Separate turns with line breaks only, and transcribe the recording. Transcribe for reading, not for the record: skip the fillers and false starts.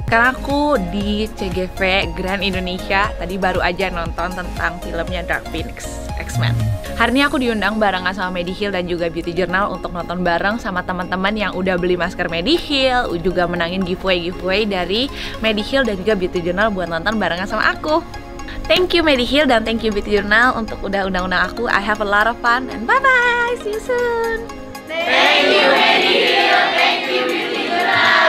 Sekarang aku di CGV Grand Indonesia. Tadi baru aja nonton tentang filmnya Dark Phoenix X-Men. Hari ini aku diundang barengan sama Mediheal dan juga Beauty Journal untuk nonton bareng sama teman-teman yang udah beli masker Mediheal, juga menangin giveaway dari Mediheal dan juga Beauty Journal buat nonton barengan sama aku. Thank you Mediheal dan thank you Beauty Journal untuk udah undang-undang aku. I have a lot of fun and bye-bye, see you soon.
Thank you Mediheal, thank you Beauty Journal.